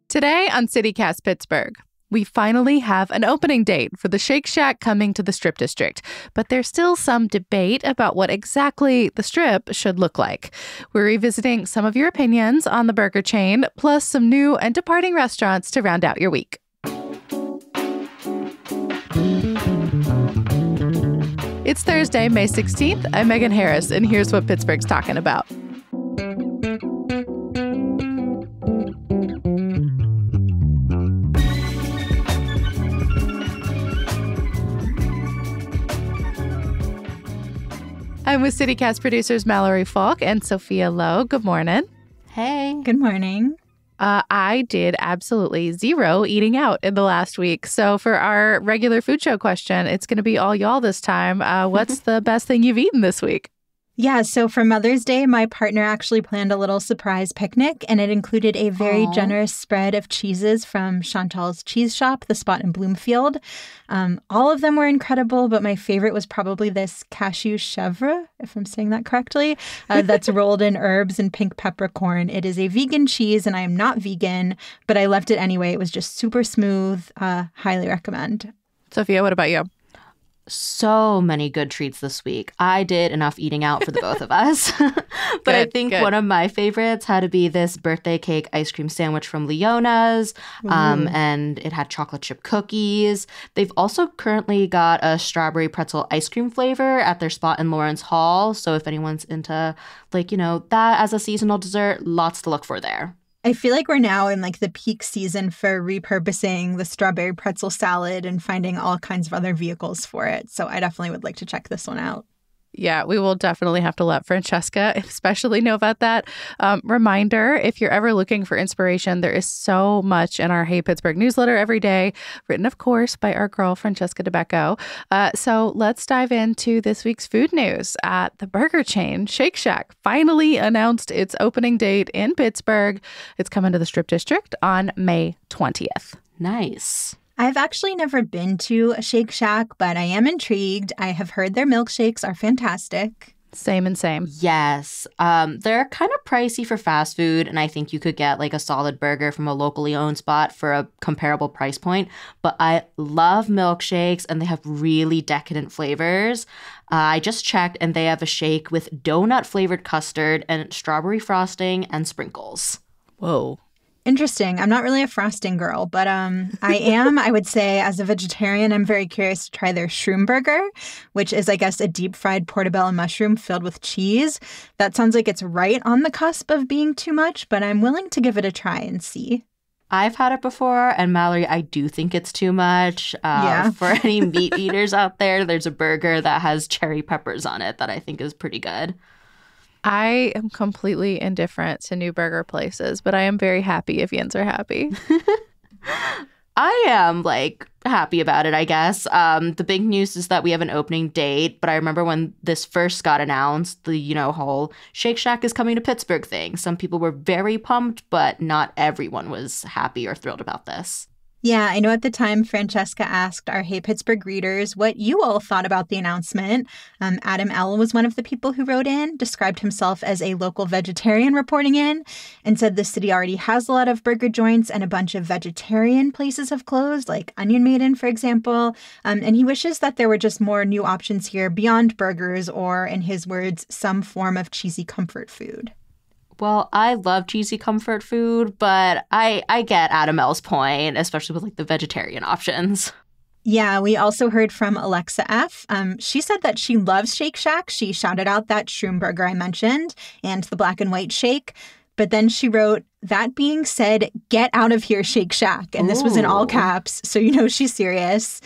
Today on CityCast Pittsburgh, we finally have an opening date for the Shake Shack coming to the Strip District, but there's still some debate about what exactly the Strip should look like. We're revisiting some of your opinions on the burger chain, plus some new and departing restaurants to round out your week. It's Thursday, May 16th. I'm Megan Harris, and here's what Pittsburgh's talking about. I'm with CityCast producers Mallory Falk and Sophia Lowe. Good morning. Hey. Good morning. I did absolutely zero eating out in the last week. So for our regular food show question, it's going to be all y'all this time. What's the best thing you've eaten this week? Yeah, so for Mother's Day, my partner actually planned a little surprise picnic, and it included a very generous spread of cheeses from Chantal's Cheese Shop, the spot in Bloomfield. All of them were incredible, but my favorite was probably this cashew chèvre, if I'm saying that correctly, that's rolled in herbs and pink peppercorn. It is a vegan cheese, and I am not vegan, but I loved it anyway. It was just super smooth. Highly recommend. Sophia, what about you? So many good treats this week. I did enough eating out for the both of us. But I think one of my favorites had to be this birthday cake ice cream sandwich from Leona's. And it had chocolate chip cookies. They've also currently got a strawberry pretzel ice cream flavor at their spot in Lawrence Hall. So if anyone's into, that as a seasonal dessert, lots to look for there. I feel like we're now in the peak season for repurposing the strawberry pretzel salad and finding all kinds of other vehicles for it. So I definitely would like to check this one out. Yeah, we will definitely have to let Francesca especially know about that. Reminder, if you're ever looking for inspiration, there is so much in our Hey Pittsburgh newsletter every day, written, of course, by our girl, Francesca DeBecco. So let's dive into this week's food news. The burger chain Shake Shack finally announced its opening date in Pittsburgh. It's coming to the Strip District on May 20th. Nice. I've actually never been to a Shake Shack, but I am intrigued. I have heard their milkshakes are fantastic. Same and same. Yes. They're kind of pricey for fast food, and I think you could get a solid burger from a locally owned spot for a comparable price point. But I love milkshakes, and they have really decadent flavors. I just checked, and they have a shake with donut-flavored custard and strawberry frosting and sprinkles. Whoa. Interesting. I'm not really a frosting girl, but I would say, as a vegetarian, I'm very curious to try their shroom burger, which is, I guess, a deep-fried portobello mushroom filled with cheese. That sounds like it's right on the cusp of being too much, but I'm willing to give it a try and see. I've had it before, and Mallory, I do think it's too much. For any meat eaters out there, there's a burger that has cherry peppers on it that I think is pretty good. I am completely indifferent to new burger places, but I am very happy if Yins are happy. I am, happy about it, I guess. The big news is that we have an opening date, but I remember when this first got announced, the, whole Shake Shack is coming to Pittsburgh thing. Some people were very pumped, but not everyone was happy or thrilled about this. Yeah, I know at the time Francesca asked our Hey Pittsburgh readers what you all thought about the announcement. Adam L. was one of the people who wrote in, described himself as a local vegetarian reporting in, and said the city already has a lot of burger joints and a bunch of vegetarian places have closed, like Onion Maiden, for example. And he wishes that there were just more new options here beyond burgers or, in his words, some form of cheesy comfort food. Well, I love cheesy comfort food, but I get Adam L's point, especially with the vegetarian options. Yeah, we also heard from Alexa F. She said that she loves Shake Shack. She shouted out that shroom burger I mentioned and the black and white shake. But then she wrote, "That being said, get out of here, Shake Shack." And this was in all caps, so she's serious.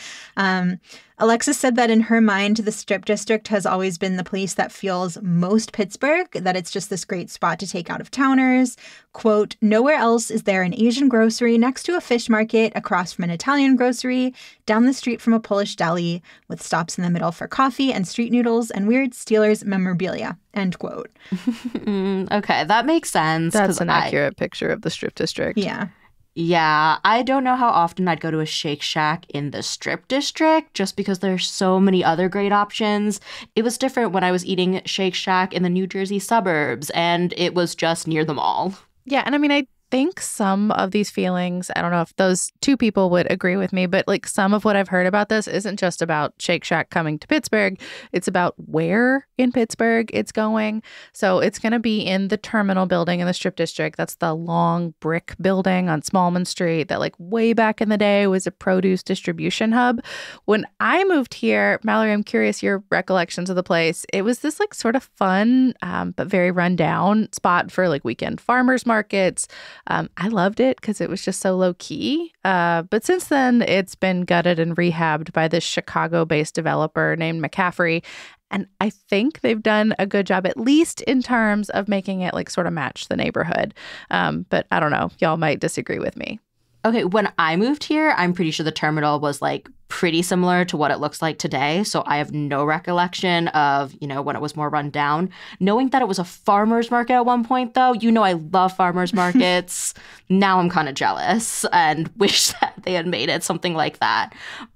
Alexis said that in her mind, the Strip District has always been the place that feels most Pittsburgh, that it's just this great spot to take out-of-towners. Quote, "Nowhere else is there an Asian grocery next to a fish market, across from an Italian grocery, down the street from a Polish deli, with stops in the middle for coffee and street noodles and weird Steelers memorabilia." End quote. Okay, that makes sense. That's an accurate picture of the Strip District. Yeah. Yeah, I don't know how often I'd go to a Shake Shack in the Strip District just because there's so many other great options. It was different when I was eating Shake Shack in the New Jersey suburbs, and it was just near the mall. Yeah, and I mean, I think some of these feelings, I don't know if those two people would agree with me, but like some of what I've heard about this isn't just about Shake Shack coming to Pittsburgh. It's about where in Pittsburgh it's going. So it's going to be in the terminal building in the Strip District. That's the long brick building on Smallman Street that like way back in the day was a produce distribution hub. When I moved here, Mallory, I'm curious your recollections of the place. It was this like sort of fun, but very rundown spot for like weekend farmers markets. I loved it because it was just so low key. But since then, it's been gutted and rehabbed by this Chicago-based developer named McCaffrey. And I think they've done a good job, at least in terms of making it like sort of match the neighborhood. But I don't know. Y'all might disagree with me. Okay, when I moved here, I'm pretty sure the terminal was like pretty similar to what it looks like today. So I have no recollection of, when it was more run down. Knowing that it was a farmer's market at one point, though, I love farmer's markets. Now I'm kind of jealous and wish that they had made it something like that.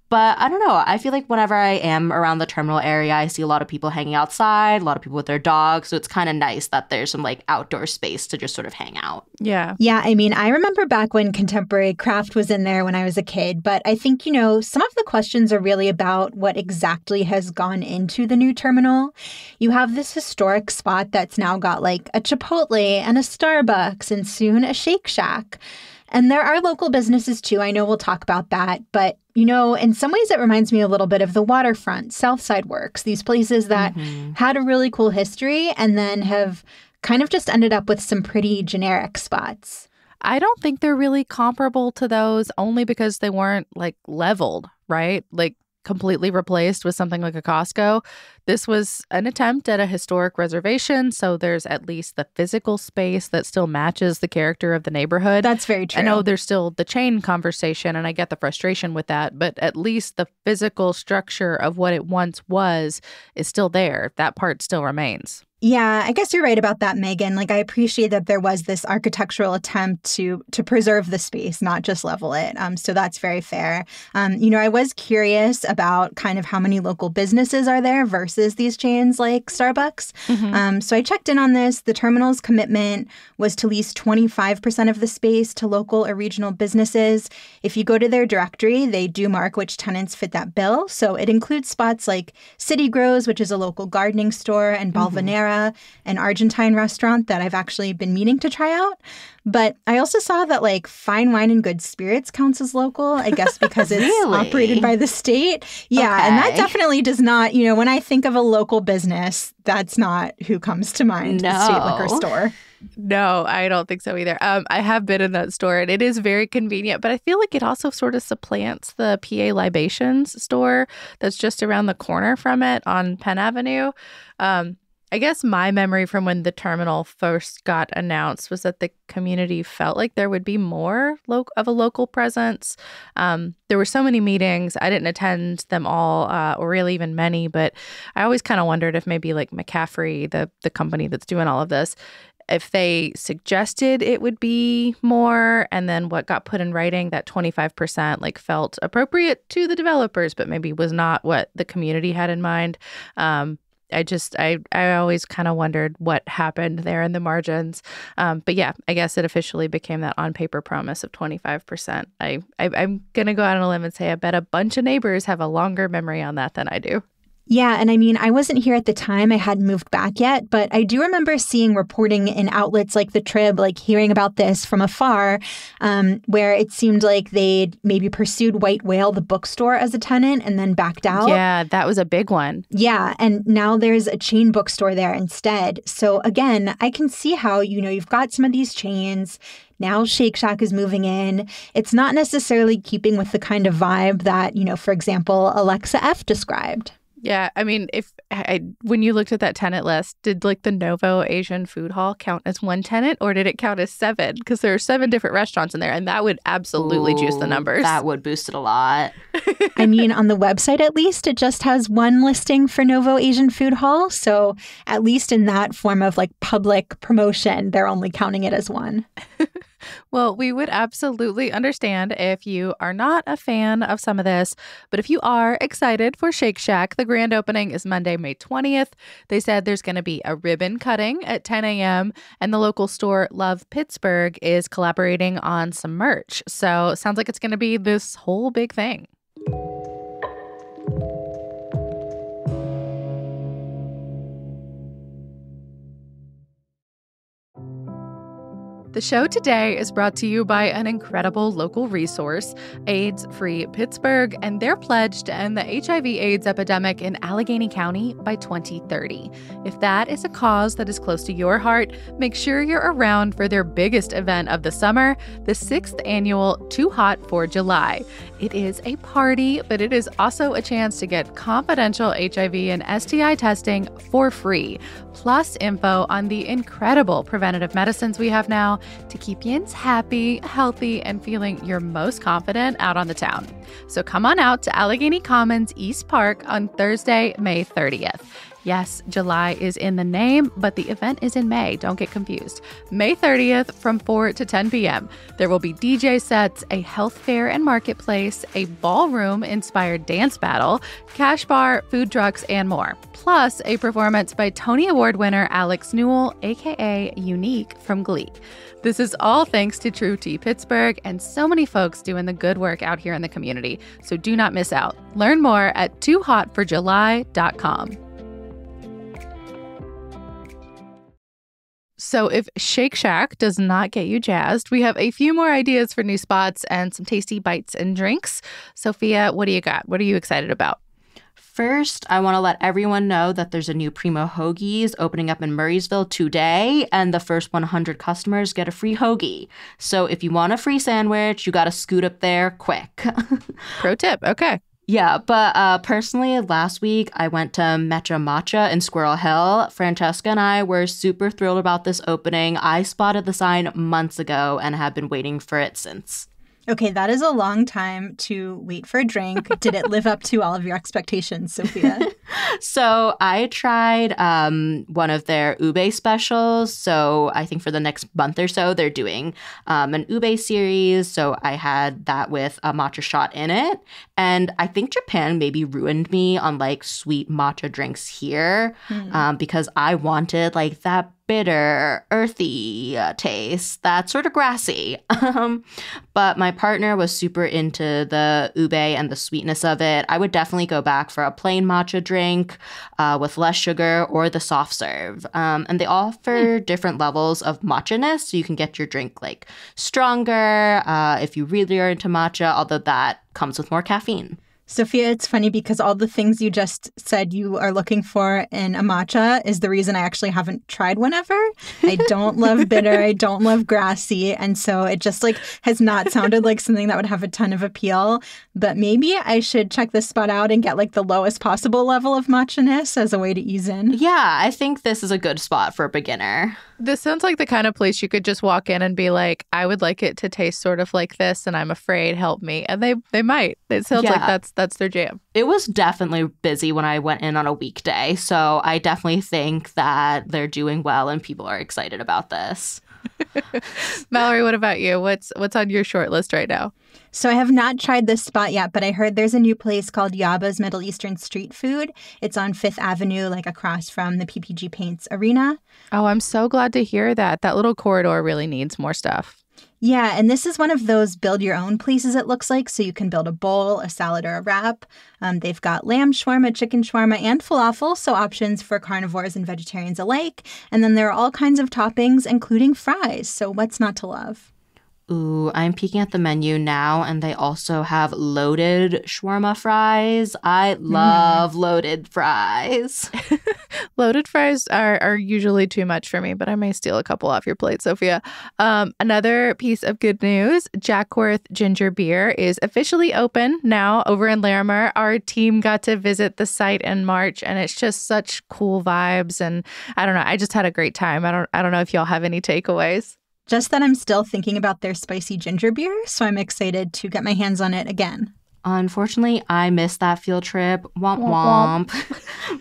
But I don't know. I feel like whenever I am around the terminal area, I see a lot of people hanging outside, a lot of people with their dogs. So it's kind of nice that there's some like outdoor space to just sort of hang out. Yeah. Yeah. I mean, I remember back when Contemporary Craft was in there when I was a kid. But I think, some of the questions are really about what exactly has gone into the new terminal. You have this historic spot that's now got like a Chipotle and a Starbucks and soon a Shake Shack. And there are local businesses, too. I know we'll talk about that. But, in some ways, it reminds me a little bit of the Waterfront, Southside Works, these places that had a really cool history and then have kind of just ended up with some pretty generic spots. I don't think they're really comparable to those only because they weren't like leveled, right? Like completely replaced with something like a Costco. This was an attempt at a historic reservation, so there's at least the physical space that still matches the character of the neighborhood. That's very true. I know there's still the chain conversation, and I get the frustration with that, but at least the physical structure of what it once was is still there. That part still remains. Yeah, I guess you're right about that, Megan. Like, I appreciate that there was this architectural attempt to preserve the space, not just level it. So that's very fair. I was curious about kind of how many local businesses are there versus these chains like Starbucks. So I checked in on this. The terminal's commitment was to lease 25% of the space to local or regional businesses. If you go to their directory, they do mark which tenants fit that bill. So it includes spots like City Grows, which is a local gardening store, and Balvanera, an Argentine restaurant that I've actually been meaning to try out. But I also saw that like Fine Wine and Good Spirits counts as local, I guess because it's operated by the state. Yeah, okay. And that definitely does not, when I think of a local business, that's not who comes to mind, the state liquor store. No, I don't think so either. I have been in that store and it is very convenient, but I feel like it also sort of supplants the PA Libations store that's just around the corner from it on Penn Avenue. I guess my memory from when the terminal first got announced was that the community felt like there would be more of a local presence. There were so many meetings. I didn't attend them all or really even many, but I always kind of wondered if maybe like McCaffrey, the company that's doing all of this, if they suggested it would be more, and then what got put in writing, that 25% like felt appropriate to the developers, but maybe was not what the community had in mind. I always kind of wondered what happened there in the margins. But yeah, I guess it officially became that on paper promise of 25%. I'm going to go out on a limb and say I bet a bunch of neighbors have a longer memory on that than I do. Yeah, and I mean, I wasn't here at the time. I hadn't moved back yet, but I do remember seeing reporting in outlets like the Trib, like hearing about this from afar, where it seemed like they'd maybe pursued White Whale, the bookstore, as a tenant and then backed out. Yeah, that was a big one. Yeah, and now there's a chain bookstore there instead. So again, I can see how, you've got some of these chains. Now Shake Shack is moving in. It's not necessarily keeping with the kind of vibe that, for example, Alexa F described. Yeah, I mean, when you looked at that tenant list, did like the Novo Asian Food Hall count as one tenant or did it count as 7? Because there are 7 different restaurants in there and that would absolutely juice the numbers. That would boost it a lot. I mean, on the website, at least, it just has one listing for Novo Asian Food Hall. So at least in that form of like public promotion, they're only counting it as one. Well, we would absolutely understand if you are not a fan of some of this, but if you are excited for Shake Shack, the grand opening is Monday, May 20th. They said there's going to be a ribbon cutting at 10 a.m., and the local store Love Pittsburgh is collaborating on some merch. So it sounds like it's going to be this whole big thing. The show today is brought to you by an incredible local resource, AIDS Free Pittsburgh, and their pledge to end the HIV/AIDS epidemic in Allegheny County by 2030. If that is a cause that is close to your heart, make sure you're around for their biggest event of the summer, the 6th annual Too Hot for July. It is a party, but it is also a chance to get confidential HIV and STI testing for free, plus info on the incredible preventative medicines we have now to keep yins happy, healthy, and feeling your most confident out on the town. So come on out to Allegheny Commons East Park on Thursday, May 30th. Yes, July is in the name, but the event is in May. Don't get confused. May 30th from 4 to 10 p.m. There will be DJ sets, a health fair and marketplace, a ballroom-inspired dance battle, cash bar, food trucks, and more. Plus, a performance by Tony Award winner Alex Newell, a.k.a. Unique from Glee. This is all thanks to True Tea Pittsburgh and so many folks doing the good work out here in the community. So do not miss out. Learn more at toohotforjuly.com. So if Shake Shack does not get you jazzed, we have a few more ideas for new spots and some tasty bites and drinks. Sophia, what do you got? What are you excited about? First, I want to let everyone know that there's a new Primo Hoagies opening up in Murraysville today, and the first 100 customers get a free hoagie. So if you want a free sandwich, you got to scoot up there quick. Pro tip. Okay. Yeah, but personally, last week I went to Mecha Matcha in Squirrel Hill. Francesca and I were super thrilled about this opening. I spotted the sign months ago and have been waiting for it since. Okay, that is a long time to wait for a drink. Did it live up to all of your expectations, Sophia? So I tried one of their ube specials. So I think for the next month or so, they're doing an ube series. So I had that with a matcha shot in it. And I think Japan maybe ruined me on like sweet matcha drinks here because I wanted like that bitter, earthy taste that's sort of grassy. But my partner was super into the ube and the sweetness of it. I would definitely go back for a plain matcha drink with less sugar or the soft serve. And they offer different levels of matcha-ness, so you can get your drink like stronger if you really are into matcha, although that comes with more caffeine. Sophia, it's funny because all the things you just said you are looking for in a matcha is the reason I actually haven't tried one ever. I don't love bitter. I don't love grassy. And so it just like has not sounded like something that would have a ton of appeal. But maybe I should check this spot out and get like the lowest possible level of matcha-ness as a way to ease in. Yeah, I think this is a good spot for a beginner. This sounds like the kind of place you could just walk in and be like, I would like it to taste sort of like this, and I'm afraid, help me. And they might. It sounds like that's their jam. It was definitely busy when I went in on a weekday, so I definitely think that they're doing well and people are excited about this. Mallory, what about you? What's on your short list right now? So I have not tried this spot yet, but I heard there's a new place called Yaba's Middle Eastern Street Food. It's on 5th Avenue, like across from the PPG Paints Arena. Oh, I'm so glad to hear that. That little corridor really needs more stuff. Yeah, and this is one of those build-your-own places, it looks like, so you can build a bowl, a salad, or a wrap. They've got lamb shawarma, chicken shawarma, and falafel, so options for carnivores and vegetarians alike. And then there are all kinds of toppings, including fries, so what's not to love? Ooh, I'm peeking at the menu now, and they also have loaded shawarma fries. I love loaded fries. Loaded fries are usually too much for me, but I may steal a couple off your plate, Sophia. Another piece of good news, Jackworth Ginger Beer is officially open now over in Larimer. Our team got to visit the site in March, and it's just such cool vibes. And I don't know, I just had a great time. I don't know if y'all have any takeaways. Just that I'm still thinking about their spicy ginger beer, so I'm excited to get my hands on it again. Unfortunately, I missed that field trip. Womp womp.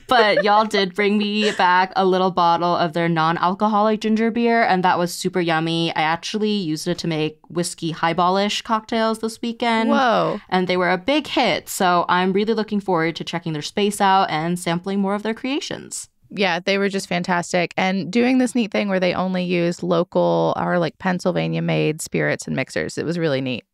But y'all did bring me back a little bottle of their non-alcoholic ginger beer, and that was super yummy. I actually used it to make whiskey highballish cocktails this weekend. Whoa. And they were a big hit, so I'm really looking forward to checking their space out and sampling more of their creations. Yeah, they were just fantastic. And doing this neat thing where they only used local or like Pennsylvania-made spirits and mixers. It was really neat.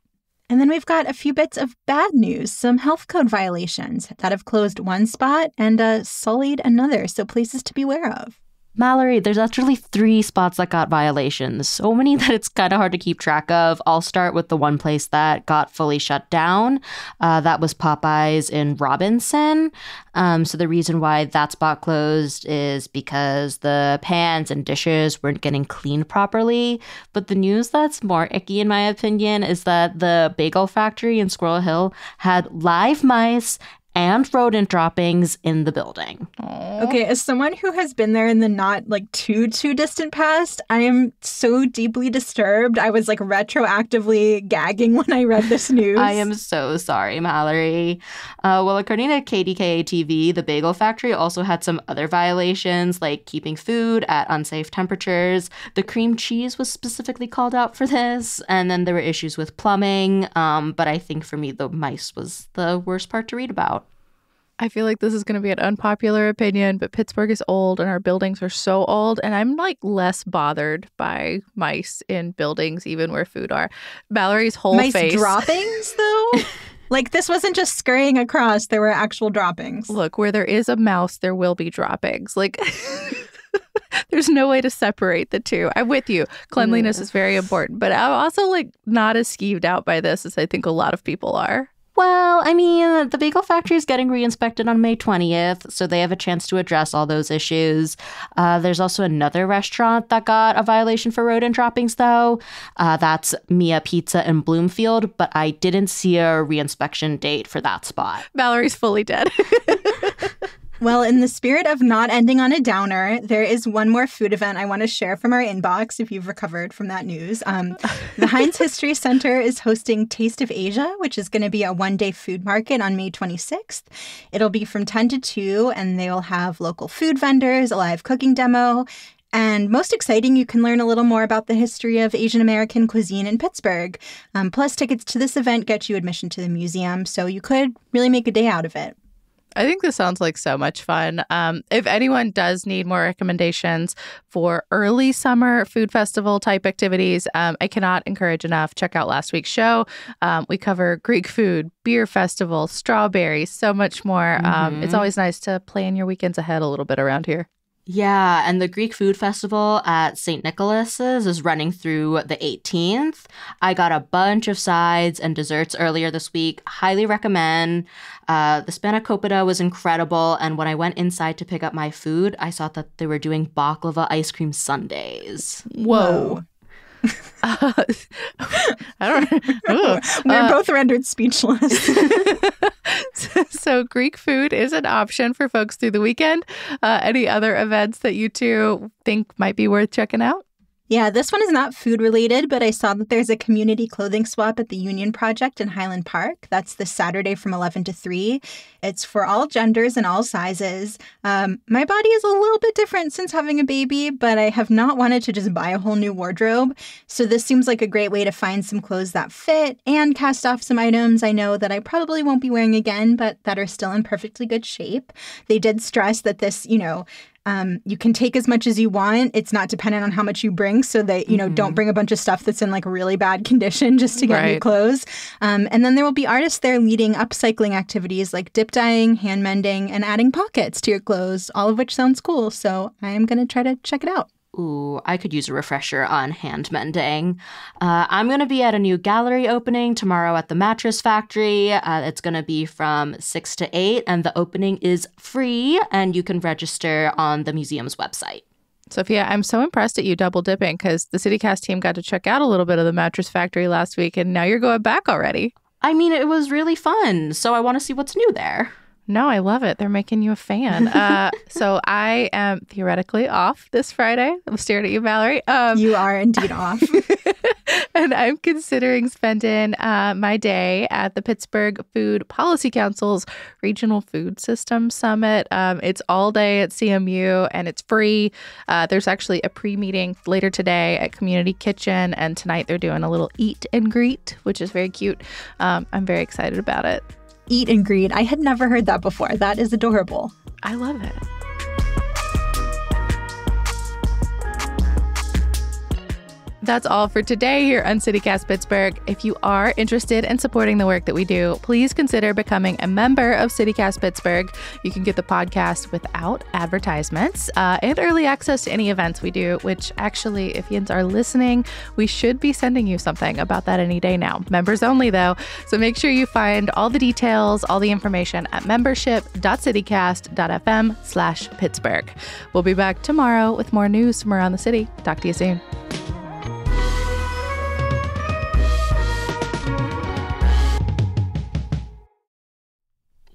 And then we've got a few bits of bad news, some health code violations that have closed one spot and sullied another, so places to beware of. Mallory, there's actually 3 spots that got violations. So many that it's kind of hard to keep track of. I'll start with the one place that got fully shut down. That was Popeyes in Robinson. So the reason why that spot closed is because the pans and dishes weren't getting cleaned properly. But the news that's more icky, in my opinion, is that the bagel factory in Squirrel Hill had live mice and rodent droppings in the building. Aww. Okay, as someone who has been there in the not too distant past, I am so deeply disturbed. I was retroactively gagging when I read this news. I am so sorry, Mallory. Well, according to KDKA-TV, the bagel factory also had some other violations, like keeping food at unsafe temperatures. The cream cheese was specifically called out for this, and then there were issues with plumbing. But I think for me, the mice was the worst part to read about. I feel like this is going to be an unpopular opinion, but Pittsburgh is old and our buildings are so old. And I'm less bothered by mice in buildings, even where food are. Mallory's whole mice face. Droppings, though? This wasn't just scurrying across. There were actual droppings. Look, where there is a mouse, there will be droppings. There's no way to separate the two. I'm with you. Cleanliness is very important. But I'm also not as skeeved out by this as I think a lot of people are. Well, I mean, the bagel factory is getting re-inspected on May 20th, so they have a chance to address all those issues. There's also another restaurant that got a violation for rodent droppings, though. That's Mia Pizza in Bloomfield, but I didn't see a re-inspection date for that spot. Mallory's fully dead. Well, in the spirit of not ending on a downer, there is one more food event I want to share from our inbox if you've recovered from that news. The Heinz History Center is hosting Taste of Asia, which is going to be a one-day food market on May 26th. It'll be from 10 to 2, and they will have local food vendors, a live cooking demo, and most exciting, you can learn a little more about the history of Asian American cuisine in Pittsburgh. Plus, tickets to this event get you admission to the museum, so you could really make a day out of it. I think this sounds like so much fun. If anyone does need more recommendations for early summer food festival type activities, I cannot encourage enough. Check out last week's show. We cover Greek food, beer festival, strawberries, so much more. It's always nice to plan your weekends ahead a little bit around here. Yeah, and the Greek Food Festival at St. Nicholas's is running through the 18th. I got a bunch of sides and desserts earlier this week. Highly recommend. The spanakopita was incredible, and when I went inside to pick up my food, I saw that they were doing baklava ice cream sundaes. Whoa. I don't know. We're both rendered speechless. So Greek food is an option for folks through the weekend. Any other events that you two think might be worth checking out? Yeah, this one is not food related, but I saw that there's a community clothing swap at the Union Project in Highland Park. That's this Saturday from 11 to 3. It's for all genders and all sizes. My body is a little bit different since having a baby, but I have not wanted to just buy a whole new wardrobe. So this seems like a great way to find some clothes that fit and cast off some items I know that I probably won't be wearing again, but that are still in perfectly good shape. They did stress that this, you can take as much as you want. It's not dependent on how much you bring, so that, don't bring a bunch of stuff that's in really bad condition just to get new clothes. And then there will be artists there leading upcycling activities like dip dyeing, hand mending, and adding pockets to your clothes, all of which sounds cool. So I am going to try to check it out. Ooh, I could use a refresher on hand mending. I'm going to be at a new gallery opening tomorrow at the Mattress Factory. It's going to be from 6 to 8, and the opening is free, and you can register on the museum's website. Sophia, I'm so impressed at you double dipping because the CityCast team got to check out a little bit of the Mattress Factory last week, and now you're going back already. I mean, it was really fun, so I want to see what's new there. No, I love it. They're making you a fan. So I am theoretically off this Friday. I'm staring at you, Valerie. You are indeed off. And I'm considering spending my day at the Pittsburgh Food Policy Council's Regional Food System Summit. It's all day at CMU and it's free. There's actually a pre-meeting later today at Community Kitchen. And tonight they're doing a little eat and greet, which is very cute. I'm very excited about it. Eat and greet. I had never heard that before. That is adorable. I love it. That's all for today here on CityCast Pittsburgh. If you are interested in supporting the work that we do, please consider becoming a member of CityCast Pittsburgh. You can get the podcast without advertisements and early access to any events we do, which actually, if you are listening, we should be sending you something about that any day now. Members only, though. So make sure you find all the details, all the information at membership.citycast.fm/Pittsburgh. We'll be back tomorrow with more news from around the city. Talk to you soon.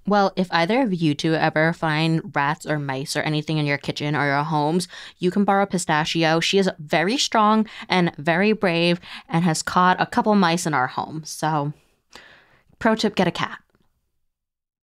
Well, if either of you two ever find rats or mice or anything in your kitchen or your homes, you can borrow Pistachio. She is very strong and very brave and has caught a couple mice in our home. So, pro tip, get a cat.